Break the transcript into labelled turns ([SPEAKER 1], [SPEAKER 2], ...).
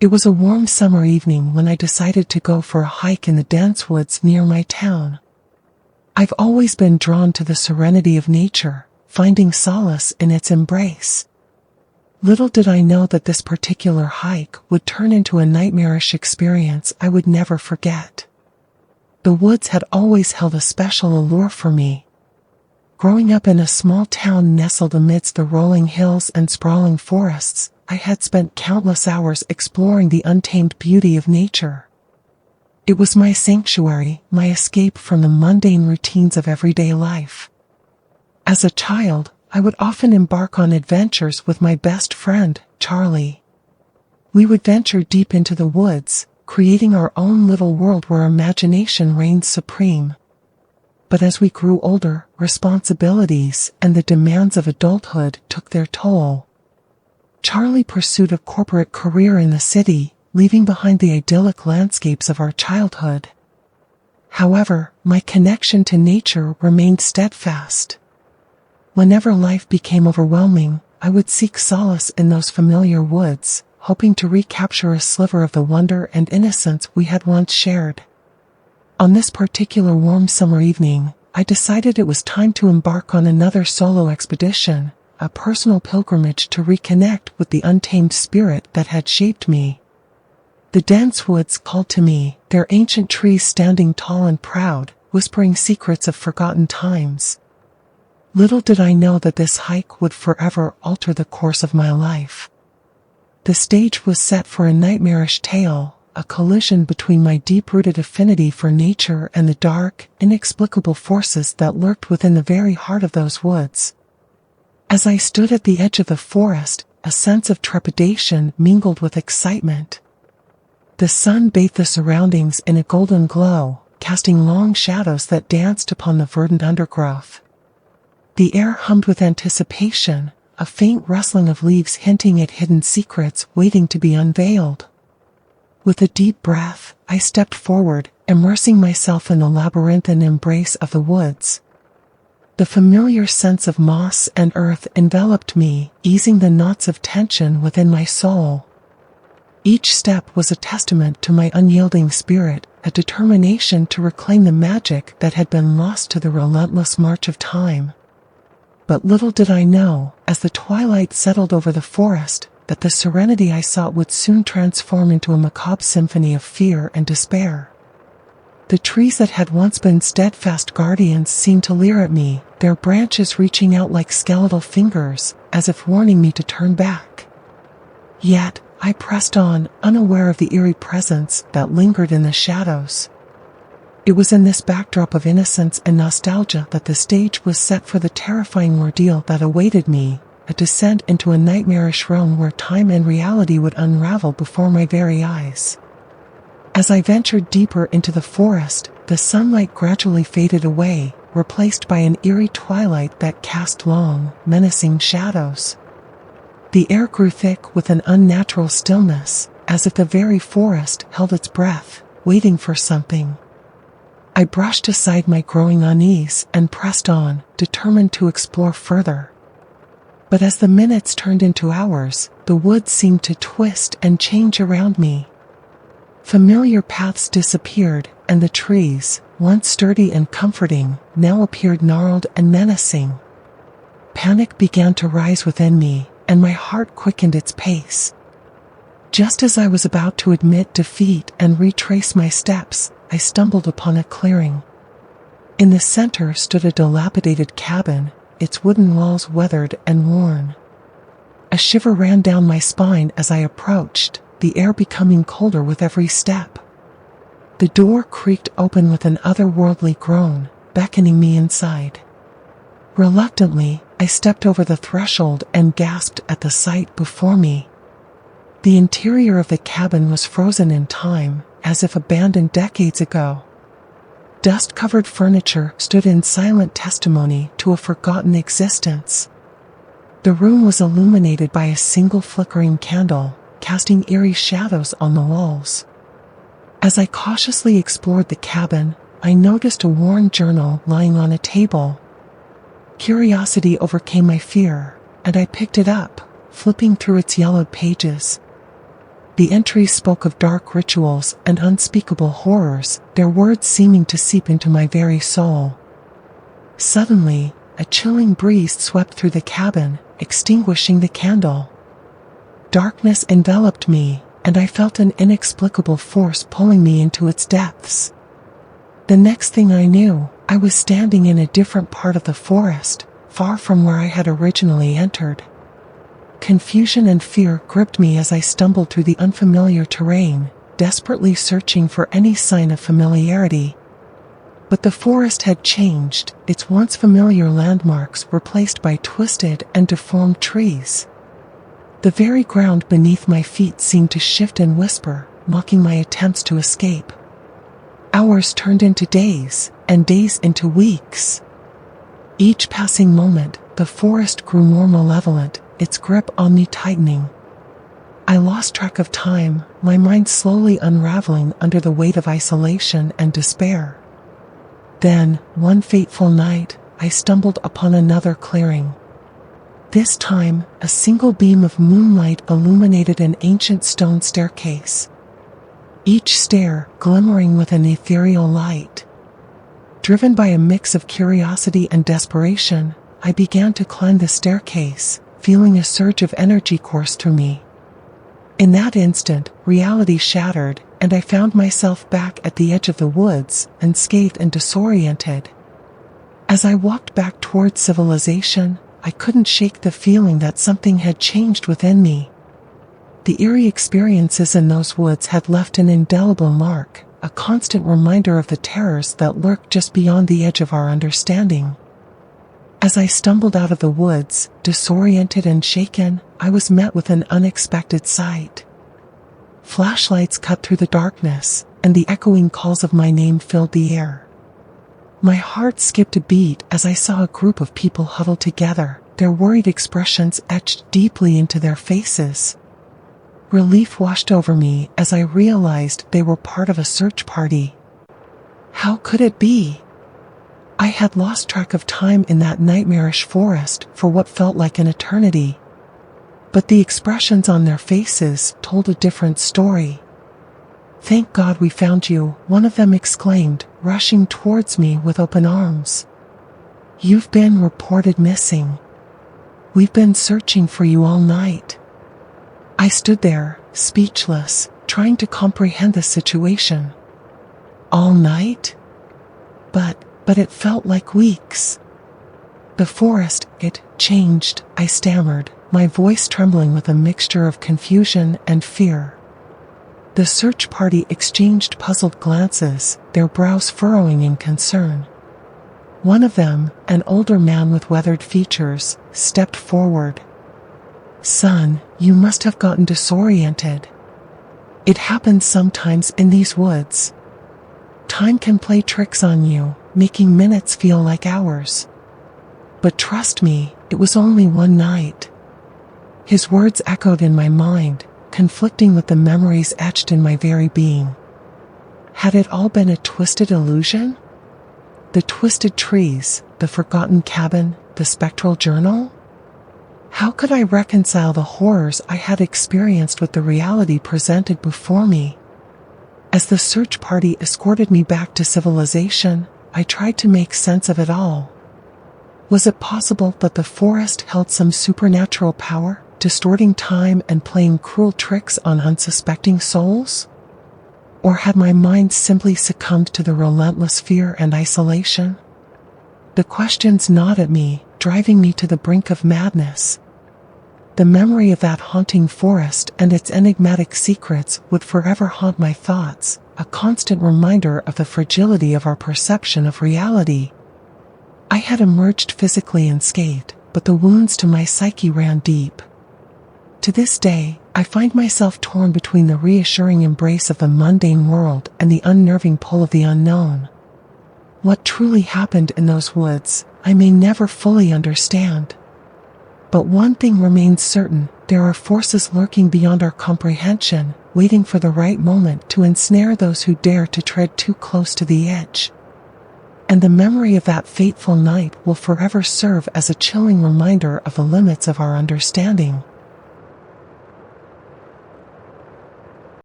[SPEAKER 1] It was a warm summer evening when I decided to go for a hike in the dense woods near my town. I've always been drawn to the serenity of nature, finding solace in its embrace. Little did I know that this particular hike would turn into a nightmarish experience I would never forget. The woods had always held a special allure for me. Growing up in a small town nestled amidst the rolling hills and sprawling forests, I had spent countless hours exploring the untamed beauty of nature. It was my sanctuary, my escape from the mundane routines of everyday life. As a child, I would often embark on adventures with my best friend, Charlie. We would venture deep into the woods, creating our own little world where imagination reigned supreme. But as we grew older, responsibilities and the demands of adulthood took their toll. Charlie pursued a corporate career in the city, leaving behind the idyllic landscapes of our childhood. However, my connection to nature remained steadfast. Whenever life became overwhelming, I would seek solace in those familiar woods, hoping to recapture a sliver of the wonder and innocence we had once shared. On this particular warm summer evening, I decided it was time to embark on another solo expedition, a personal pilgrimage to reconnect with the untamed spirit that had shaped me. The dense woods called to me, their ancient trees standing tall and proud, whispering secrets of forgotten times. Little did I know that this hike would forever alter the course of my life. The stage was set for a nightmarish tale, a collision between my deep-rooted affinity for nature and the dark, inexplicable forces that lurked within the very heart of those woods. As I stood at the edge of the forest, a sense of trepidation mingled with excitement. The sun bathed the surroundings in a golden glow, casting long shadows that danced upon the verdant undergrowth. The air hummed with anticipation, a faint rustling of leaves hinting at hidden secrets waiting to be unveiled. With a deep breath, I stepped forward, immersing myself in the labyrinthine embrace of the woods. The familiar sense of moss and earth enveloped me, easing the knots of tension within my soul. Each step was a testament to my unyielding spirit, a determination to reclaim the magic that had been lost to the relentless march of time. But little did I know, as the twilight settled over the forest, that the serenity I sought would soon transform into a macabre symphony of fear and despair. The trees that had once been steadfast guardians seemed to leer at me, their branches reaching out like skeletal fingers, as if warning me to turn back. Yet, I pressed on, unaware of the eerie presence that lingered in the shadows. It was in this backdrop of innocence and nostalgia that the stage was set for the terrifying ordeal that awaited me, a descent into a nightmarish realm where time and reality would unravel before my very eyes. As I ventured deeper into the forest, the sunlight gradually faded away, replaced by an eerie twilight that cast long, menacing shadows. The air grew thick with an unnatural stillness, as if the very forest held its breath, waiting for something. I brushed aside my growing unease and pressed on, determined to explore further. But as the minutes turned into hours, the woods seemed to twist and change around me. Familiar paths disappeared, and the trees, once sturdy and comforting, now appeared gnarled and menacing. Panic began to rise within me, and my heart quickened its pace. Just as I was about to admit defeat and retrace my steps, I stumbled upon a clearing. In the center stood a dilapidated cabin, its wooden walls weathered and worn. A shiver ran down my spine as I approached, the air becoming colder with every step. The door creaked open with an otherworldly groan, beckoning me inside. Reluctantly, I stepped over the threshold and gasped at the sight before me. The interior of the cabin was frozen in time, as if abandoned decades ago. Dust-covered furniture stood in silent testimony to a forgotten existence. The room was illuminated by a single flickering candle, casting eerie shadows on the walls. As I cautiously explored the cabin, I noticed a worn journal lying on a table. Curiosity overcame my fear, and I picked it up, flipping through its yellowed pages. The entries spoke of dark rituals and unspeakable horrors, their words seeming to seep into my very soul. Suddenly, a chilling breeze swept through the cabin, extinguishing the candle. Darkness enveloped me, and I felt an inexplicable force pulling me into its depths. The next thing I knew, I was standing in a different part of the forest, far from where I had originally entered. Confusion and fear gripped me as I stumbled through the unfamiliar terrain, desperately searching for any sign of familiarity. But the forest had changed, its once familiar landmarks replaced by twisted and deformed trees. The very ground beneath my feet seemed to shift and whisper, mocking my attempts to escape. Hours turned into days, and days into weeks. Each passing moment, the forest grew more malevolent, its grip on me tightening. I lost track of time, my mind slowly unraveling under the weight of isolation and despair. Then, one fateful night, I stumbled upon another clearing. This time, a single beam of moonlight illuminated an ancient stone staircase. Each stair glimmering with an ethereal light. Driven by a mix of curiosity and desperation, I began to climb the staircase, feeling a surge of energy course through me. In that instant, reality shattered, and I found myself back at the edge of the woods, unscathed and disoriented. As I walked back towards civilization, I couldn't shake the feeling that something had changed within me. The eerie experiences in those woods had left an indelible mark, a constant reminder of the terrors that lurk just beyond the edge of our understanding. As I stumbled out of the woods, disoriented and shaken, I was met with an unexpected sight. Flashlights cut through the darkness, and the echoing calls of my name filled the air. My heart skipped a beat as I saw a group of people huddled together, their worried expressions etched deeply into their faces. Relief washed over me as I realized they were part of a search party. How could it be? I had lost track of time in that nightmarish forest for what felt like an eternity. But the expressions on their faces told a different story. "Thank God we found you," one of them exclaimed, rushing towards me with open arms. "You've been reported missing. We've been searching for you all night." I stood there, speechless, trying to comprehend the situation. All night? But it felt like weeks. The forest, it changed, I stammered, my voice trembling with a mixture of confusion and fear. The search party exchanged puzzled glances, their brows furrowing in concern. One of them, an older man with weathered features, stepped forward. "Son, you must have gotten disoriented. It happens sometimes in these woods. Time can play tricks on you, making minutes feel like hours. But trust me, it was only one night." His words echoed in my mind, conflicting with the memories etched in my very being. Had it all been a twisted illusion? The twisted trees, the forgotten cabin, the spectral journal? How could I reconcile the horrors I had experienced with the reality presented before me? As the search party escorted me back to civilization, I tried to make sense of it all. Was it possible that the forest held some supernatural power, distorting time and playing cruel tricks on unsuspecting souls? Or had my mind simply succumbed to the relentless fear and isolation? The questions gnawed at me, driving me to the brink of madness. The memory of that haunting forest and its enigmatic secrets would forever haunt my thoughts, a constant reminder of the fragility of our perception of reality. I had emerged physically unscathed, but the wounds to my psyche ran deep. To this day, I find myself torn between the reassuring embrace of the mundane world and the unnerving pull of the unknown. What truly happened in those woods, I may never fully understand. But one thing remains certain: there are forces lurking beyond our comprehension, waiting for the right moment to ensnare those who dare to tread too close to the edge. And the memory of that fateful night will forever serve as a chilling reminder of the limits of our understanding.